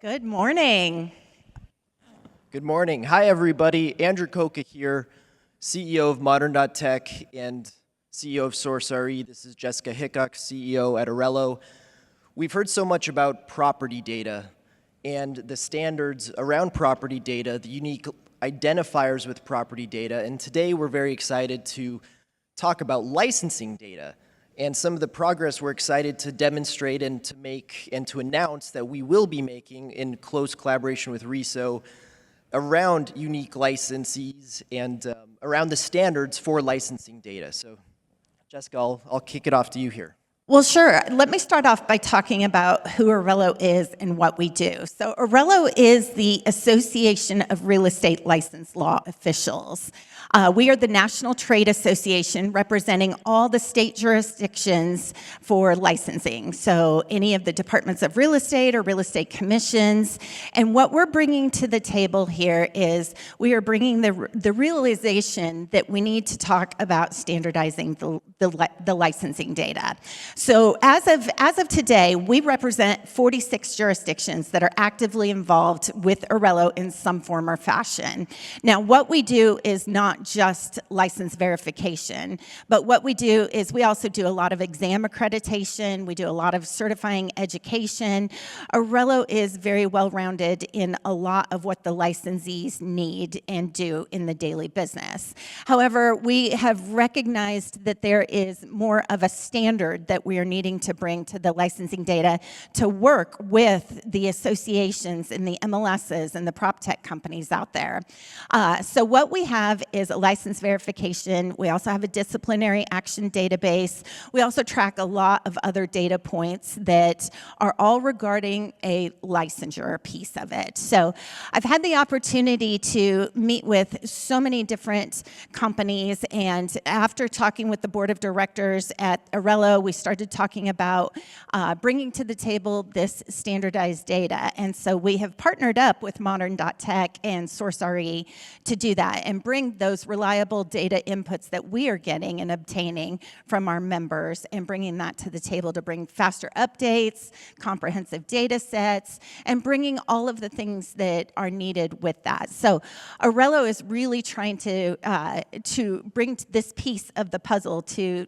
Good morning. Good morning. Hi, everybody. Andrew Koka here, CEO of Modern.Tech and CEO of SourceRE. This is Jessica Hickok, CEO at RESO. We've heard so much about property data and the standards around property data, the unique identifiers with property data, and today we're very excited to talk about licensing data and some of the progress we're excited to demonstrate and to make and to announce that we will be making in close collaboration with RESO around unique licensees and around the standards for licensing data. So Jessica, I'll kick it off to you here. Well, sure. Let me start off by talking about who RESO is and what we do. So RESO is the Association of Real Estate License Law Officials. We are the National Trade Association representing all the state jurisdictions for licensing. So any of the departments of real estate or real estate commissions. And what we're bringing to the table here is we are bringing the realization that we need to talk about standardizing the licensing data. So as of today, we represent 46 jurisdictions that are actively involved with RESO in some form or fashion. Now, what we do is not just license verification, but what we do is we also do a lot of exam accreditation, we do a lot of certifying education. RESO is very well-rounded in a lot of what the licensees need and do in the daily business. However, we have recognized that there is more of a standard that we are needing to bring to the licensing data to work with the associations and the MLSs and the prop tech companies out there. So what we have is a license verification. We also have a disciplinary action database. We also track a lot of other data points that are all regarding a licensure piece of it. So I've had the opportunity to meet with so many different companies, and after talking with the board of directors at RESO, we started talking about bringing to the table this standardized data. And so we have partnered up with Modern.Tech and SourceRE to do that and bring those reliable data inputs that we are getting and obtaining from our members and bringing that to the table to bring faster updates, comprehensive data sets, and bringing all of the things that are needed with that. So RESO is really trying to bring this piece of the puzzle to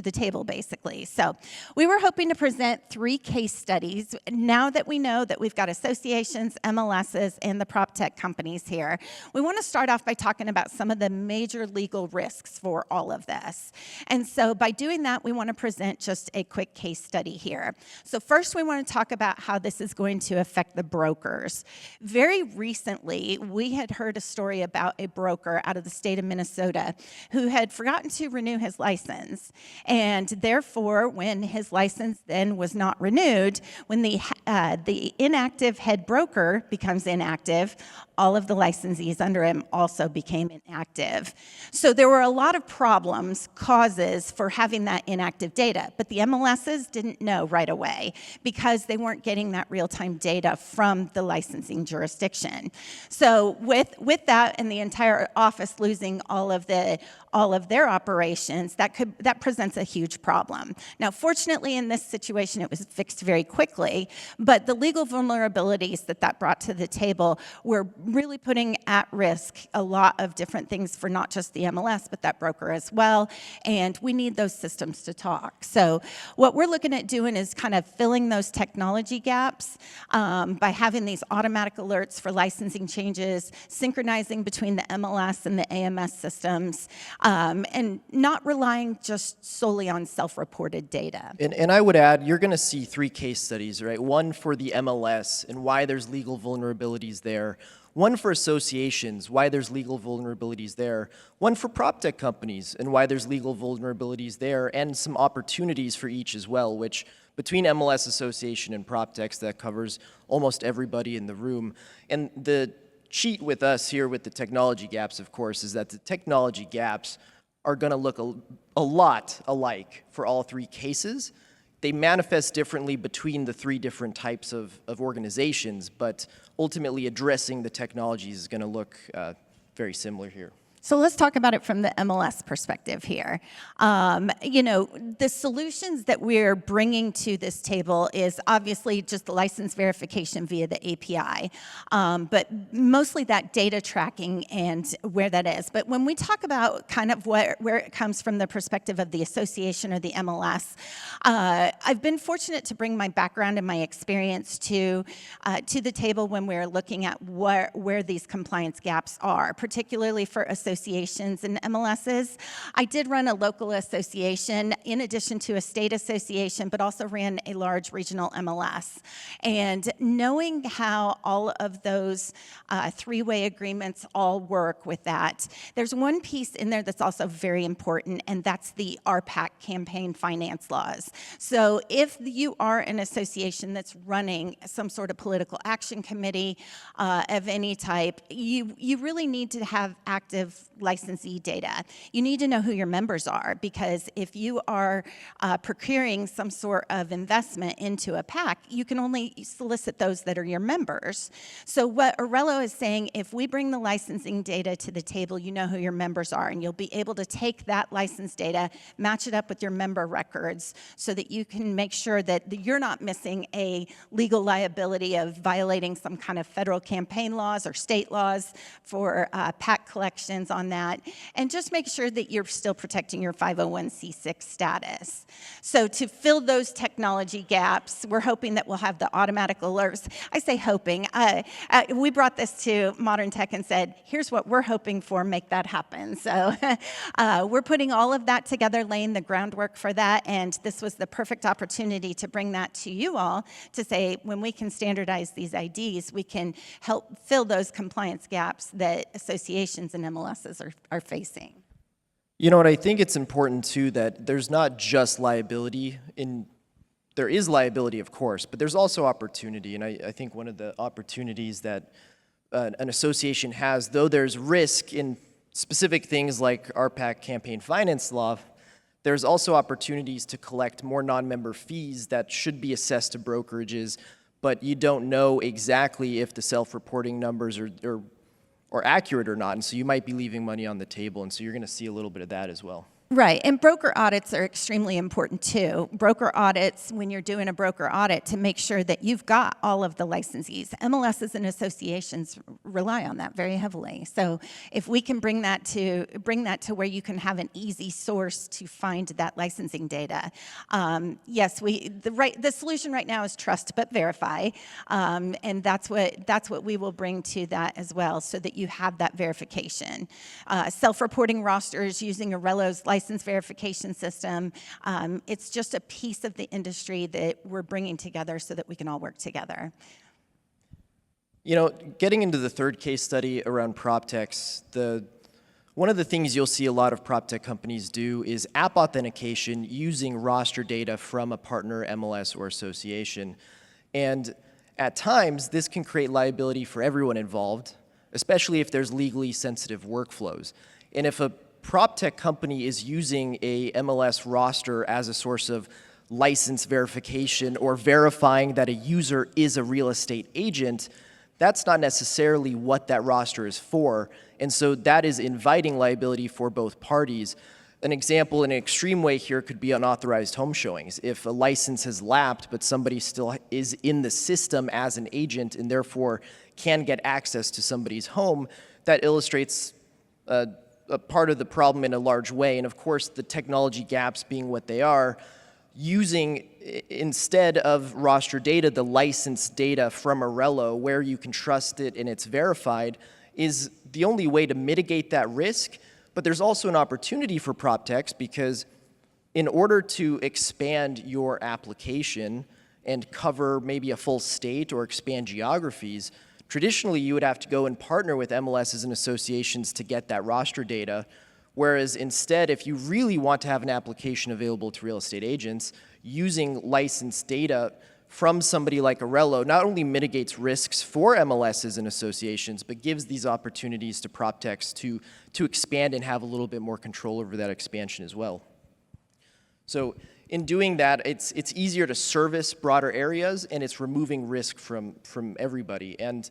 the table, basically. So we were hoping to present 3 case studies. Now that we know that we've got associations, MLSs, and the prop tech companies here, we want to start off by talking about some of the major legal risks for all of this. And so by doing that, we want to present just a quick case study here. So first, we want to talk about how this is going to affect the brokers. Very recently, we had heard a story about a broker out of the state of Minnesota who had forgotten to renew his license. And therefore, when his license then was not renewed, when the inactive head broker becomes inactive, all of the licensees under him also became inactive. So there were a lot of problems, causes for having that inactive data, but the MLSs didn't know right away because they weren't getting that real-time data from the licensing jurisdiction. So with that and the entire office losing all of their operations, that presents a huge problem. Now, fortunately, in this situation, it was fixed very quickly, but the legal vulnerabilities that brought to the table were really putting at risk a lot of different things for not just the MLS, but that broker as well, and we need those systems to talk. So what we're looking at doing is kind of filling those technology gaps by having these automatic alerts for licensing changes, synchronizing between the MLS and the AMS systems, and not relying just solely on self-reported data. And I would add, you're going to see 3 case studies, right? One for the MLS and why there's legal vulnerabilities there. One for associations, why there's legal vulnerabilities there. One for prop tech companies and why there's legal vulnerabilities there, and some opportunities for each as well, which between MLS Association and prop techs, that covers almost everybody in the room. And the cheat with us here with the technology gaps, of course, is that the technology gaps are going to look a lot alike for all 3 cases. They manifest differently between the 3 different types of organizations, but ultimately addressing the technologies is going to look very similar here. So let's talk about it from the MLS perspective here. The solutions that we're bringing to this table is obviously just the license verification via the API, but mostly that data tracking and where that is. But when we talk about kind of where it comes from the perspective of the association or the MLS, I've been fortunate to bring my background and my experience to the table when we're looking at where these compliance gaps are, particularly for associations and MLSs. I did run a local association in addition to a state association, but also ran a large regional MLS. And knowing how all of those three-way agreements all work with that, there's one piece in there that's also very important, and that's the RPAC campaign finance laws. So if you are an association that's running some sort of political action committee of any type, you really need to have active licensee data. You need to know who your members are, because if you are procuring some sort of investment into a PAC, you can only solicit those that are your members. So what RESO is saying, if we bring the licensing data to the table, you know who your members are, and you'll be able to take that license data, match it up with your member records, so that you can make sure that you're not missing a legal liability of violating some kind of federal campaign laws or state laws for PAC collections on that, and just make sure that you're still protecting your 501c6 status. So to fill those technology gaps, we're hoping that we'll have the automatic alerts. I say hoping. We brought this to Modern Tech and said, here's what we're hoping for, make that happen. So we're putting all of that together, laying the groundwork for that, and this was the perfect opportunity to bring that to you all to say, when we can standardize these IDs, we can help fill those compliance gaps that associations and MLSs are facing. You know what, I think it's important too that there's not just liability there is liability, of course, but there's also opportunity. And I think one of the opportunities that an association has, though there's risk in specific things like RPAC campaign finance law, there's also opportunities to collect more non-member fees that should be assessed to brokerages, but you don't know exactly if the self-reporting numbers are accurate or not, and so you might be leaving money on the table, and so you're going to see a little bit of that as well. Right, and broker audits are extremely important too. Broker audits, when you're doing a broker audit, to make sure that you've got all of the licensees. MLSs and associations rely on that very heavily. So if we can bring that to where you can have an easy source to find that licensing data. Yes, the solution right now is trust but verify, and that's what we will bring to that as well, so that you have that verification. Self-reporting rosters using RESO's license verification system. It's just a piece of the industry that we're bringing together so that we can all work together. You know, getting into the third case study around PropTechs, one of the things you'll see a lot of PropTech companies do is app authentication using roster data from a partner MLS or association. And at times, this can create liability for everyone involved, especially if there's legally sensitive workflows. And if a PropTech company is using a MLS roster as a source of license verification or verifying that a user is a real estate agent, that's not necessarily what that roster is for. And so that is inviting liability for both parties. An example in an extreme way here could be unauthorized home showings. If a license has lapsed, but somebody still is in the system as an agent and therefore can get access to somebody's home, that illustrates a part of the problem in a large way. And of course, the technology gaps being what they are, using, instead of roster data, the license data from a RESO where you can trust it and it's verified is the only way to mitigate that risk. But there's also an opportunity for PropTechs, because in order to expand your application and cover maybe a full state or expand geographies, traditionally, you would have to go and partner with MLSs and associations to get that roster data, whereas instead, if you really want to have an application available to real estate agents, using licensed data from somebody like a RESO not only mitigates risks for MLSs and associations, but gives these opportunities to PropTechs to expand and have a little bit more control over that expansion as well. So in doing that, it's easier to service broader areas, and it's removing risk from everybody. And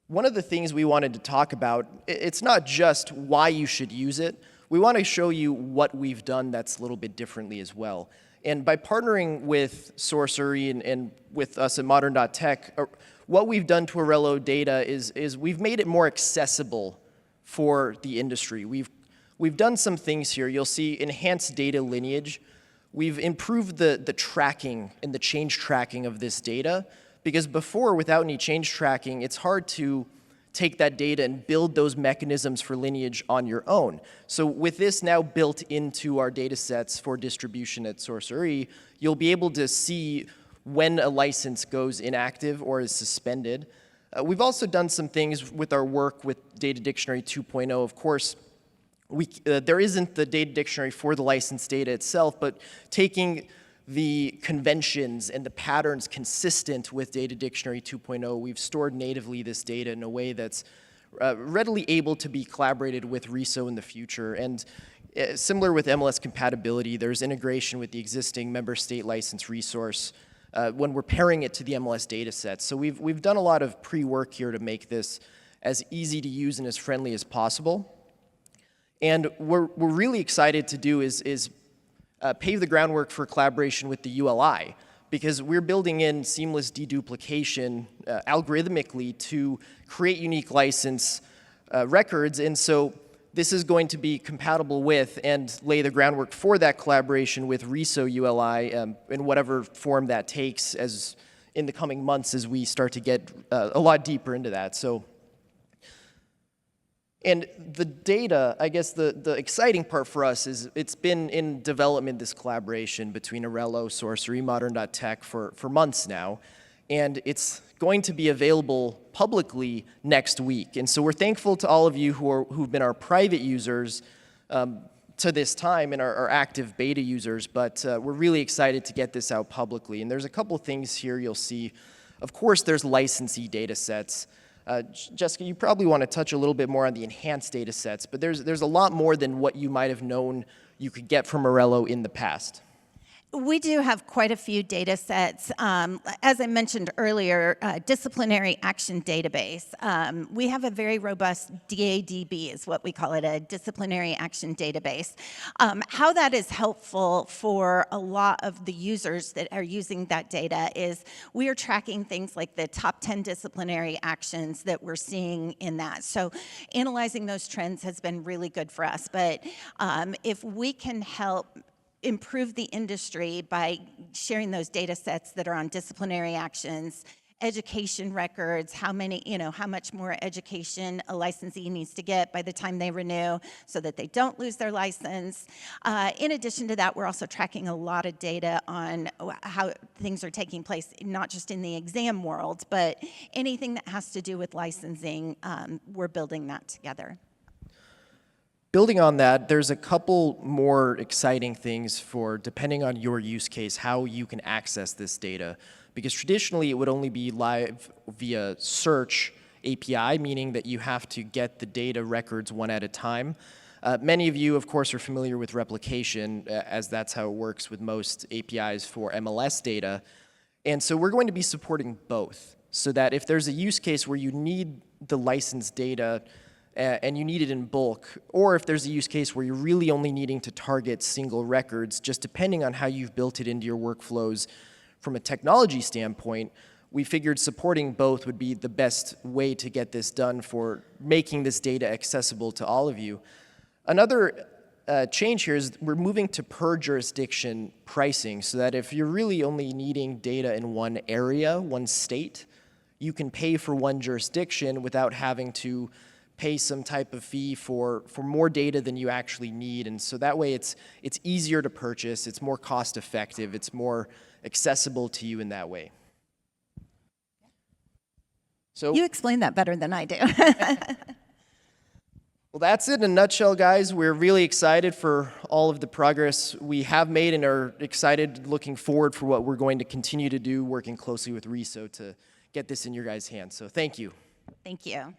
one of the things we wanted to talk about, it's not just why you should use it. We want to show you what we've done that's a little bit differently as well. And by partnering with Sorcery and with us at Modern.Tech, what we've done to RESO data is we've made it more accessible for the industry. We've done some things here. You'll see enhanced data lineage. We've improved the tracking and the change tracking of this data, because before, without any change tracking, it's hard to take that data and build those mechanisms for lineage on your own. So with this now built into our data sets for distribution at Sorcery, you'll be able to see when a license goes inactive or is suspended. We've also done some things with our work with Data Dictionary 2.0. Of course, there isn't the data dictionary for the license data itself, but taking the conventions and the patterns consistent with Data Dictionary 2.0, we've stored natively this data in a way that's readily able to be collaborated with RESO in the future. And similar with MLS compatibility, there's integration with the existing member state license resource when we're pairing it to the MLS data sets. So we've done a lot of pre-work here to make this as easy to use and as friendly as possible. And what we're really excited to do is pave the groundwork for collaboration with the ULI, because we're building in seamless deduplication algorithmically to create unique license records. And so this is going to be compatible with and lay the groundwork for that collaboration with RESO ULI in whatever form that takes as in the coming months as we start to get a lot deeper into that. And the data, I guess the exciting part for us is it's been in development, this collaboration between RESO, Sorcery, Modern.Tech for months now. And it's going to be available publicly next week. And so we're thankful to all of you who've been our private users to this time and our active beta users, but we're really excited to get this out publicly. And there's a couple things here you'll see. Of course, there's licensee data sets. Jessica, you probably want to touch a little bit more on the enhanced data sets, but there's a lot more than what you might have known you could get from RESO in the past. We do have quite a few data sets. As I mentioned earlier, disciplinary action database. We have a very robust DADB is what we call it, a disciplinary action database. How that is helpful for a lot of the users that are using that data is we are tracking things like the top 10 disciplinary actions that we're seeing in that. So analyzing those trends has been really good for us. But if we can help improve the industry by sharing those data sets that are on disciplinary actions, education records, how much more education a licensee needs to get by the time they renew so that they don't lose their license. In addition to that, we're also tracking a lot of data on how things are taking place, not just in the exam world, but anything that has to do with licensing, we're building that together. Building on that, there's a couple more exciting things for, depending on your use case, how you can access this data. Because traditionally, it would only be live via search API, meaning that you have to get the data records one at a time. Many of you, of course, are familiar with replication, as that's how it works with most APIs for MLS data. And so we're going to be supporting both, so that if there's a use case where you need the license data and you need it in bulk, or if there's a use case where you're really only needing to target single records, just depending on how you've built it into your workflows from a technology standpoint, we figured supporting both would be the best way to get this done for making this data accessible to all of you. Another change here is we're moving to per jurisdiction pricing, so that if you're really only needing data in one area, one state, you can pay for one jurisdiction without having to pay some type of fee for more data than you actually need. And so that way it's easier to purchase, it's more cost effective, it's more accessible to you in that way. So You explain that better than I do. Well, that's it in a nutshell, guys. We're really excited for all of the progress we have made and are excited, looking forward for what we're going to continue to do, working closely with RESO to get this in your guys' hands. So thank you. Thank you.